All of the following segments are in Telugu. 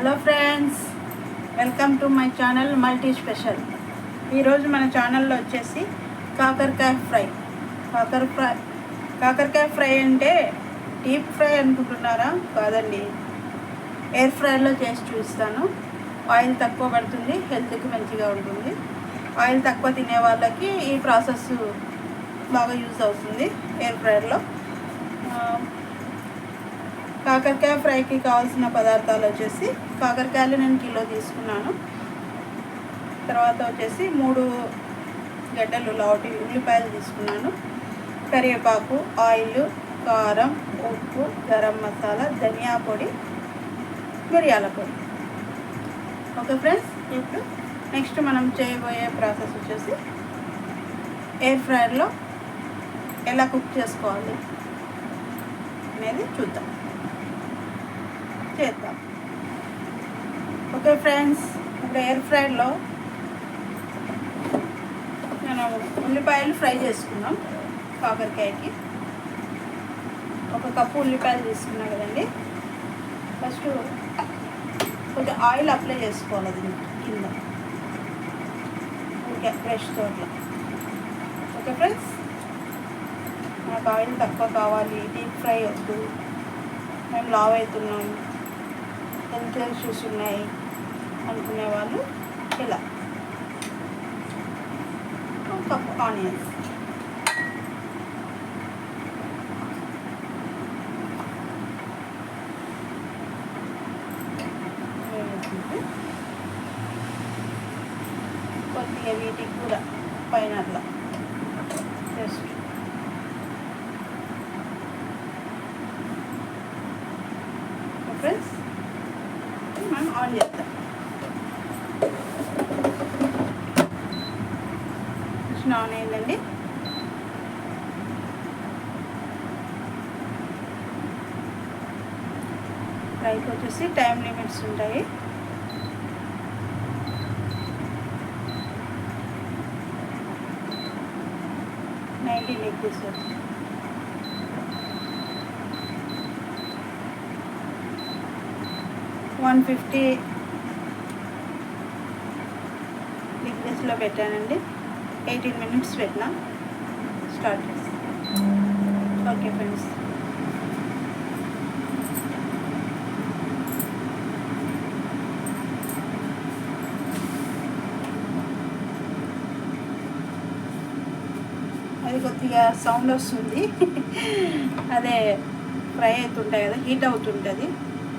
Hello friends, welcome to my channel multi special. ఈరోజు మన ఛానల్లో వచ్చేసి కాకరకాయ ఫ్రై. కాకరకాయ ఫ్రై అంటే డీప్ ఫ్రై అనుకుంటున్నారా? కాదండి, ఎయిర్ ఫ్రైలో చేసి చూపిస్తాను. ఆయిల్ తక్కువ పడుతుంది, హెల్త్కి మంచిగా ఉంటుంది. ఆయిల్ తక్కువ తినే వాళ్ళకి ఈ ప్రాసెస్ బాగా యూజ్ అవుతుంది ఎయిర్ ఫ్రైలో. కాకరకాయ ఫ్రైకి కావాల్సిన పదార్థాలు వచ్చేసి కాకరకాయలు నేను కిలో తీసుకున్నాను. తర్వాత వచ్చేసి 3 గడ్డలు లావుటి ఉల్లిపాయలు తీసుకున్నాను. కరివేపాకు, ఆయిల్, కారం, ఉప్పు, గరం మసాలా, ధనియా పొడి, మిరియాల పొడి. ఓకే ఫ్రెండ్స్, ఇప్పుడు నెక్స్ట్ మనం చేయబోయే ప్రాసెస్ వచ్చేసి ఎయిర్ ఫ్రైయర్లో ఎలా కుక్ చేసుకోవాలి అనేది చేద్దాం. ఓకే ఫ్రెండ్స్, ఇప్పుడు ఎయిర్ ఫ్రైలో నేను ఉల్లిపాయలు ఫ్రై చేసుకున్నాం. కాకరకాయకి 1 కప్పు ఉల్లిపాయలు తీసుకున్నాం కదండి. ఫస్ట్ కొంచెం ఆయిల్ అప్లై చేసుకోవాలి అది కింద, ఓకే, ఫ్రెష్తో అట్లా. ఓకే ఫ్రెండ్స్, నాకు ఆయిల్ తక్కువ కావాలి, డీప్ ఫ్రై వద్దు, మేము లావ్ అవుతున్నాం, హెల్త్ ఇష్యూస్ ఉన్నాయి అనుకునే వాళ్ళు ఇలా 1 కప్పు ఆనియన్స్, కొద్దిగా వీటికి కూడా పైన అట్లా జస్ట్ ఫ్రెండ్స్ మనం ఆన్ చేద్దాం. ఆన్ అయిందండి. ఫ్రైకి వచ్చేసి టైం లిమిట్స్ ఉంటాయి. $90 150 డిగ్రీస్లో పెట్టానండి. 18 minutes పెట్టినా. స్టార్ట్ చేసి ఓకే ఫ్రెండ్స్, అది కొద్దిగా సౌండ్ వస్తుంది. అదే ఫ్రై అవుతుంటాయి కదా, హీట్ అవుతుంటుంది,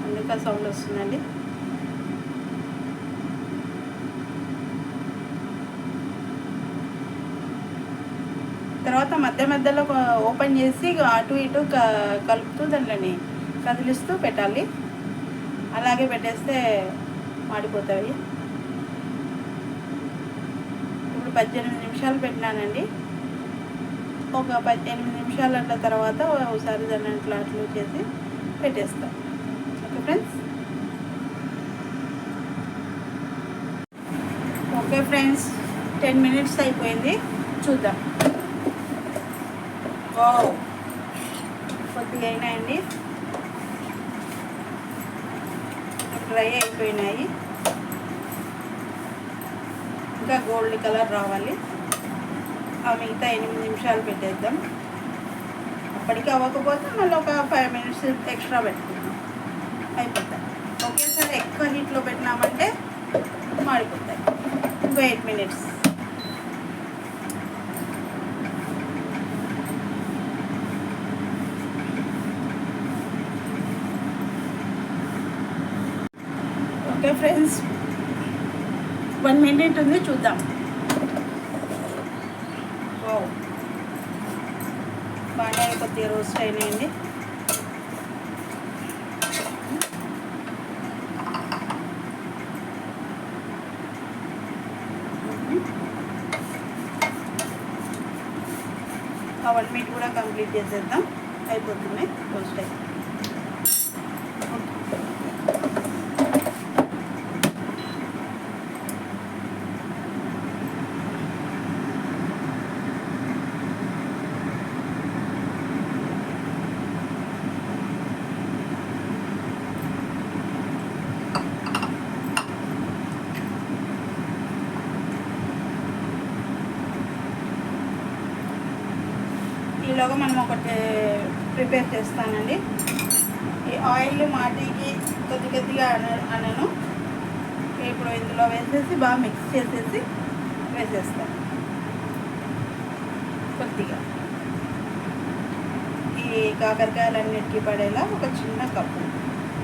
అందుకే సౌండ్ వస్తుందండి. తర్వాత మధ్యలో ఓపెన్ చేసి అటు ఇటు కలుపుతూ దాంట్లోని కదిలిస్తూ పెట్టాలి. అలాగే పెట్టేస్తే మాడిపోతాయి. ఇప్పుడు 18 నిమిషాలు పెట్టినానండి. ఒక 18 నిమిషాలు అట్ల తర్వాత ఒకసారి దాన్ని అట్లా చేసి పెట్టేస్తాం. Okay friends, okay friends, 10 minutes అయిపోయింది. చూద్దాం. కొద్దిగా అయినాయండి, డ్రై అయిపోయినాయి. ఇంకా గోల్డ్ కలర్ రావాలి. ఆ మిగతా 8 నిమిషాలు పెట్టేద్దాం. అప్పటికి అవ్వకపోతే మళ్ళీ ఒక 5 minutes ఎక్స్ట్రా పెట్టుకుందాం, అయిపోతాయి. ఒకేసారి ఎక్కువ హీట్లో పెట్టినామంటే మాడిపోతాయి. ఇంకో 8 minutes. ఓకే ఫ్రెండ్స్, 1 minute ఉంది, చూద్దాం. బాగా కొద్దిగా రోస్ట్ అయినాయండి. ఆ 1 minute కూడా కంప్లీట్ చేసేద్దాం. అయిపోతున్నాయి, రోస్ట్ అయి. ఈలోగా మనం ఒకటి ప్రిపేర్ చేస్తానండి. ఈ ఆయిల్ మాటికి కొద్దిగా అనను. ఇప్పుడు ఇందులో వేసేసి బాగా మిక్స్ చేసేసి వేసేస్తాను. కొద్దిగా ఈ కాకరకాయలన్నిటికీ పడేలా ఒక చిన్న కప్పు,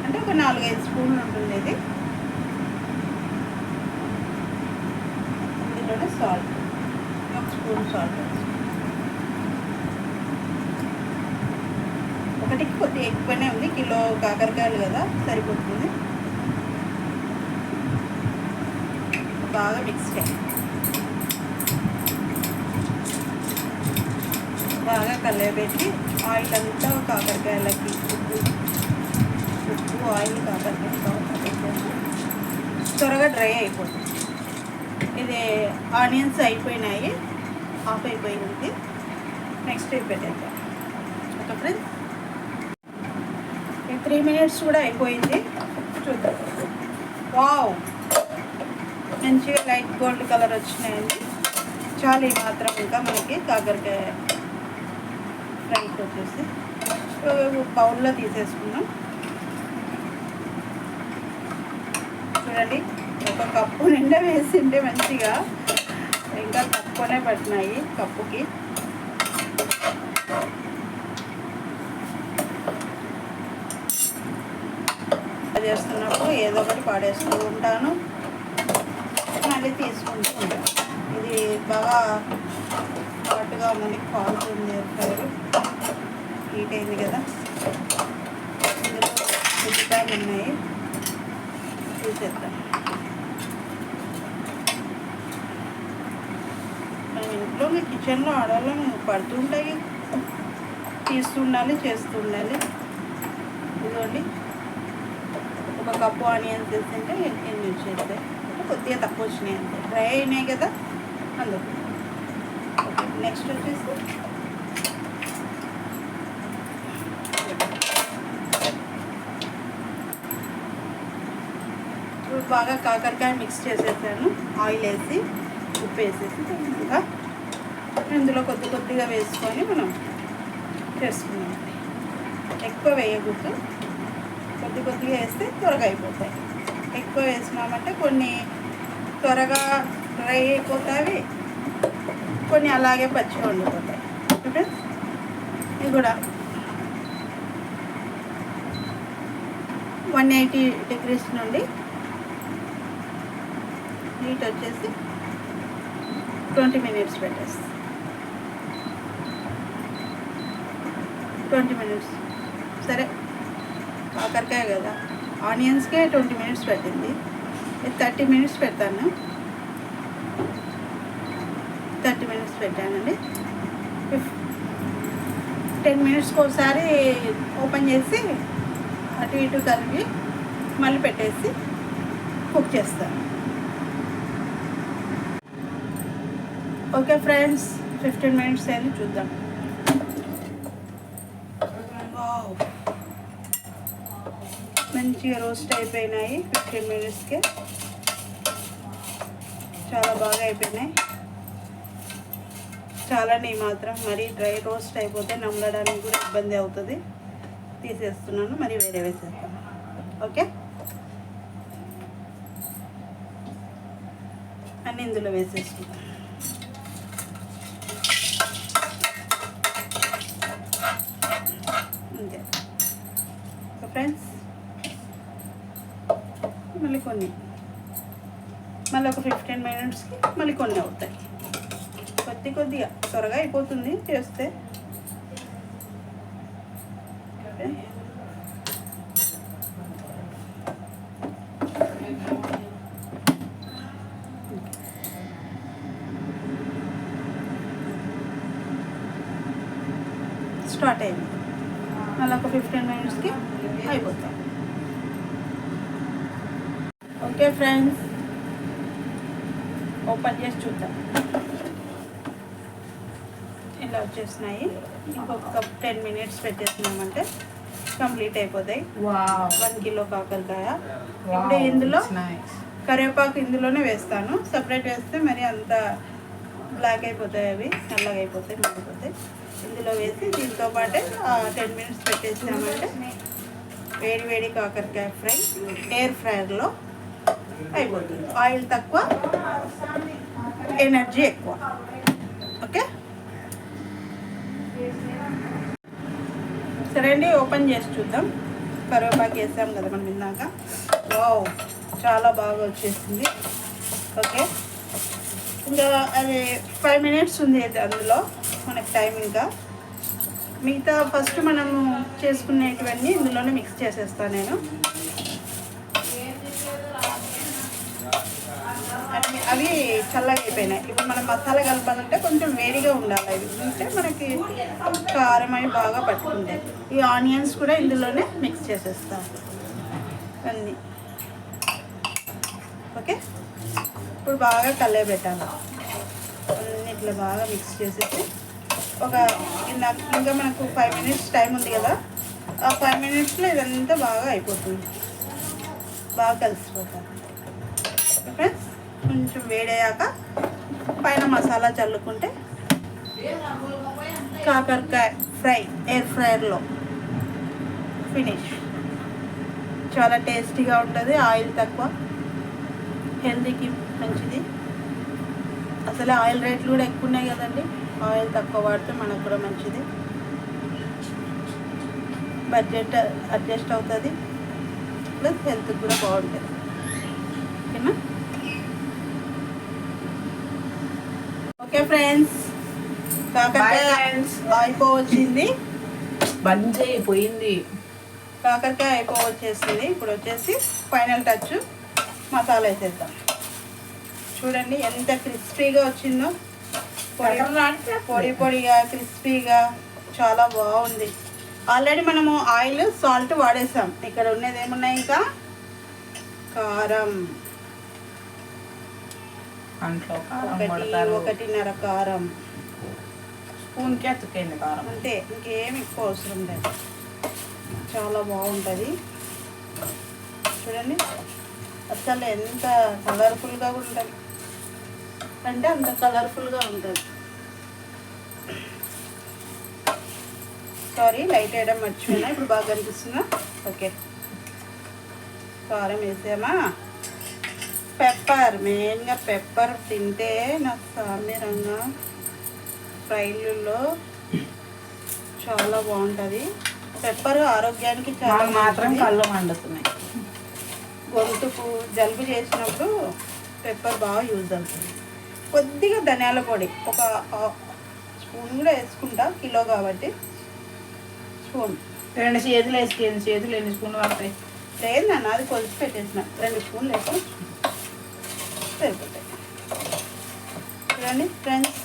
అంటే ఒక 4-5 స్పూన్లు ఉంటుంది ఇది. ఇందులోనే సాల్ట్, 1 స్పూన్ సాల్ట్. ఒకటికి కొద్దిగా ఎక్కువనే ఉంది, కిలో కాకరకాయలు కదా సరిపోతుంది. బాగా మిక్స్ చేయాలి. బాగా కలయబెట్టి ఆయిల్ అంతా కాకరకాయలకి ఉప్పు ఆయిల్ కాకరకాయ త్వరగా డ్రై అయిపోతుంది. ఇది ఆనియన్స్ అయిపోయినాయి, ఆఫ్ అయిపోయింది. నెక్స్ట్ పెట్టేద్దాం. ఓకే ఫ్రెండ్స్, 3 మినిట్స్ కూడా అయిపోయింది. చూద్దాం. వావ్, మంచిగా లైట్ గోల్డ్ కలర్ వచ్చినాయండి. చాలా ఈ మాత్రం ఇంకా మనకి కాకరకాయ ఫ్రైకి వచ్చేసి బౌల్లో తీసేసుకున్నాం. చూడండి, ఒక కప్పు నిండా వేసింటే మంచిగా ఇంకా తక్కువనే పట్టినాయి కప్పుకి. చేస్తున్నప్పుడు ఏదో ఒకటి పాడేస్తూ ఉంటాను, మళ్ళీ తీసుకుంటూ ఉంటాను. ఇది బాగా హాట్గా ఉందని కాలుతుంది, ఎయిర్ హీట్ అయింది కదా. ఇందులో ఉల్లిపాయలు ఉన్నాయి, తీసేద్దాం. మనం ఇంట్లో కిచెన్లో ఆడవాళ్ళం పడుతుంటాయి, తీస్తుండాలి, చేస్తూ ఉండాలి. ఇదిగోండి, ఒక కప్పు ఆనియన్స్ వేస్తుంటే ఎన్ని వచ్చేస్తాయి, కొద్దిగా తక్కువ వచ్చినాయి అంతే, డ్రై అయినాయి కదా అందుకు. ఓకే, నెక్స్ట్ వచ్చేసి ఇప్పుడు బాగా కాకరకాయ మిక్స్ చేసేసాను, ఆయిల్ వేసి ఉప్పు వేసేసి ఇంకా ఇందులో కొద్దిగా వేసుకొని మనం చేసుకున్నాం. ఎక్కువ వేయకూడదు, కొద్దిగా వేస్తే త్వరగా అయిపోతాయి. ఎక్కువ వేసినామంటే కొన్ని త్వరగా డ్రై అయిపోతాయి, కొన్ని అలాగే పచ్చిగా ఉండిపోతాయి. ఓకే, ఇది కూడా 180 డిగ్రీస్ నుండి హీట్ వచ్చేసి 20 మినిట్స్ పెట్టేస్తాం. 20 మినిట్స్ సరే, కాకరకాయ కదా, ఆనియన్స్కే 20 మినిట్స్ పెట్టింది. 30 మినిట్స్ పెడతాను. 30 మినిట్స్ పెట్టానండి. 10 మినిట్స్కి ఒకసారి ఓపెన్ చేసి అటు ఇటు కలిపి మళ్ళీ పెట్టేసి కుక్ చేస్తాను. ఓకే ఫ్రెండ్స్, 15 మినిట్స్ అయింది, చూద్దాం. మంచిగా రోస్ట్ అయిపోయినాయి. 15 మినిట్స్కే చాలా బాగా అయిపోయినాయి. చాలానే మాత్రం మరీ డ్రై రోస్ట్ అయిపోతే నమ్మడానికి కూడా ఇబ్బంది అవుతుంది. తీసేస్తున్నాను, మరి వేరే వేసేస్తాను. ఓకే, అన్నీ ఇందులో వేసేసుకుంటాను. అంతే ఫ్రెండ్స్, మళ్ళీ ఒక 15 మినిట్స్కి మళ్ళీ కొన్ని అవుతాయి. కొద్దిగా త్వరగా అయిపోతుంది చేస్తే. స్టార్ట్ అయింది, మళ్ళీ ఒక 15 మినిట్స్కి అయిపోతాం. ఓకే ఫ్రెండ్స్, ఓపెన్ చేసి చూద్దాం. ఇలా వచ్చేసినాయి. ఇంకొక 10 మినిట్స్ పెట్టేసినామంటే కంప్లీట్ అయిపోతాయి. 1 కిలో కాకరకాయ. ఇప్పుడు ఇందులో కరివేపాకు ఇందులోనే వేస్తాను. సపరేట్ వేస్తే మరి అంత బ్లాక్ అయిపోతాయి, అవి నల్లగా అయిపోతాయి, మాడిపోతాయి. ఇందులో వేసి దీంతో పాటే 10 మినిట్స్ పెట్టేసామంటే వేడి వేడి కాకరకాయ ఫ్రై ఎయిర్ ఫ్రైయర్లో అయిపోతుంది. ఆయిల్ తక్కువ, ఎనర్జీ ఎక్కువ. ఓకే, సరే అండి, ఓపెన్ చేసి చూద్దాం. కరివేపాకు వేసాం కదా మనం ఇందాక. వావ్, చాలా బాగా వచ్చేసింది. ఓకే, ఇంకా అది 5 మినిట్స్ ఉంది అందులో మనకి టైం. ఇంకా మిగతా ఫస్ట్ మనము చేసుకునేటివన్నీ ఇందులోనే మిక్స్ చేసేస్తాను నేను. అవి చల్లగా అయిపోయినాయి. ఇప్పుడు మనం మసాలా కలపాలంటే కొంచెం వేడిగా ఉండాలి. అవి ఉంటే మనకి కారం అవి బాగా పట్టుకుంటాయి. ఈ ఆనియన్స్ కూడా ఇందులోనే మిక్స్ చేసేస్తాను అన్నీ. ఓకే, ఇప్పుడు బాగా కలయబెట్టాలి. అన్నీ ఇట్లా బాగా మిక్స్ చేసేసి ఇంకా మనకు 5 మినిట్స్ టైం ఉంది కదా, ఆ 5 మినిట్స్లో ఇదంతా బాగా అయిపోతుంది, బాగా కలిసిపోతుంది. ఫ్రెండ్స్, కొంచెం వేడయ్యాక పైన మసాలా చల్లుకుంటే కాకరకాయ ఫ్రై ఎయిర్ ఫ్రైయర్లో ఫినిష్. చాలా టేస్టీగా ఉంటుంది. ఆయిల్ తక్కువ, హెల్తీకి మంచిది. అసలు ఆయిల్ రేట్లు కూడా ఎక్కువ ఉన్నాయి కదండి. ఆయిల్ తక్కువ వాడితే మనకు కూడా మంచిది. బడ్జెట్ అడ్జస్ట్ అవుతుంది, ప్లస్ హెల్త్ కూడా బాగుంటుంది. ఓకేనా? ఓకే ఫ్రెండ్స్, కాకరకాయ అయిపోవచ్చింది. బంద్ అయిపోయింది. కాకరకాయ అయిపోవచ్చేసింది. ఇప్పుడు వచ్చేసి ఫైనల్ టచ్ మసాలా వేసేద్దాం. చూడండి ఎంత క్రిస్పీగా వచ్చిందో. పొడి పొడిగా క్రిస్పీగా చాలా బాగుంది. ఆల్రెడీ మనము ఆయిల్ సాల్ట్ వాడేసాం. ఇక్కడ ఉన్నది ఏమున్నాయి, ఇంకా కారం, 1.5 కారం, స్పూన్కి అతుకైంది కారం. అంతే, ఇంకేమి ఎక్కువ అవసరం లేదు. చాలా బాగుంటుంది. చూడండి అసలు ఎంత కలర్ఫుల్గా ఉంటుంది అంటే అంత కలర్ఫుల్గా ఉంటుంది. సారీ, లైట్ వేయడం మర్చిపోయినా. ఇప్పుడు బాగా కనిపిస్తుందా? ఓకే, కారం వేసామా. పెప్పర్, మెయిన్గా పెప్పర్ తింటే నాకు సామ్యంగా ఫ్రైలలో చాలా బాగుంటుంది. పెప్పర్ ఆరోగ్యానికి చాలా మాత్రం కళ్ళు మండుతున్నాయి. గొంతుకు జలుబు చేసినప్పుడు పెప్పర్ బాగా యూజ్ అవుతుంది. కొద్దిగా ధనియాల పొడి 1 స్పూన్ కూడా వేసుకుంటా, కిలో కాబట్టి స్పూన్. 2 చేతులు వేసుకేది, చేతులు ఎన్ని స్పూన్లు పడతాయి? లేదన్న, అది కొలిసి పెట్టేసిన 2 స్పూన్లు వేసి సరిపోతాయి. చూడండి ఫ్రెండ్స్,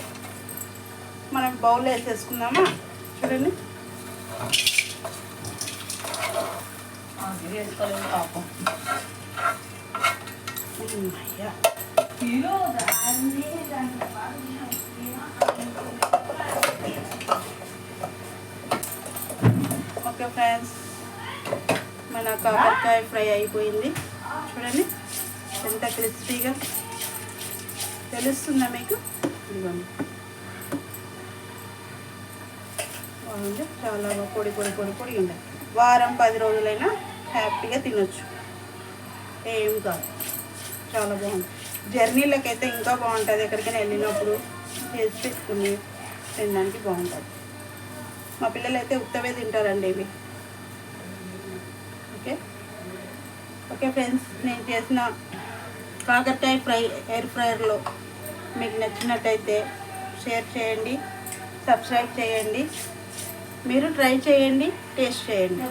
మనం బౌల్ వేసేసుకుందామా. చూడండి, వేసుకోలేదు పాపం. అయ్యా, ఓకే ఫ్రెండ్స్, మన కాకరకాయ ఫ్రై అయిపోయింది. చూడండి ఎంత క్రిస్పీగా తెలుస్తుందా మీకు? ఇదిగోండి, బాగుంది. చాలా పొడి పొడి పొడి పొడి ఉండాలి. వారం 10 రోజులైనా హ్యాపీగా తినొచ్చు, ఏం కాదు. చాలా బాగుంది. జర్నీలకైతే ఇంకా బాగుంటుంది. ఎక్కడికైనా వెళ్ళినప్పుడు చేసి పెట్టుకుని తినడానికి బాగుంటుంది. మా పిల్లలు అయితే ఉత్తవే తింటారండి ఇవి. ఓకే ఓకే ఫ్రెండ్స్, నేను చేసిన కాకరకాయ ఫ్రై ఎయిర్ ఫ్రైయర్లో మీకు నచ్చినట్టయితే షేర్ చేయండి, సబ్స్క్రైబ్ చేయండి. మీరు ట్రై చేయండి, టేస్ట్ చేయండి.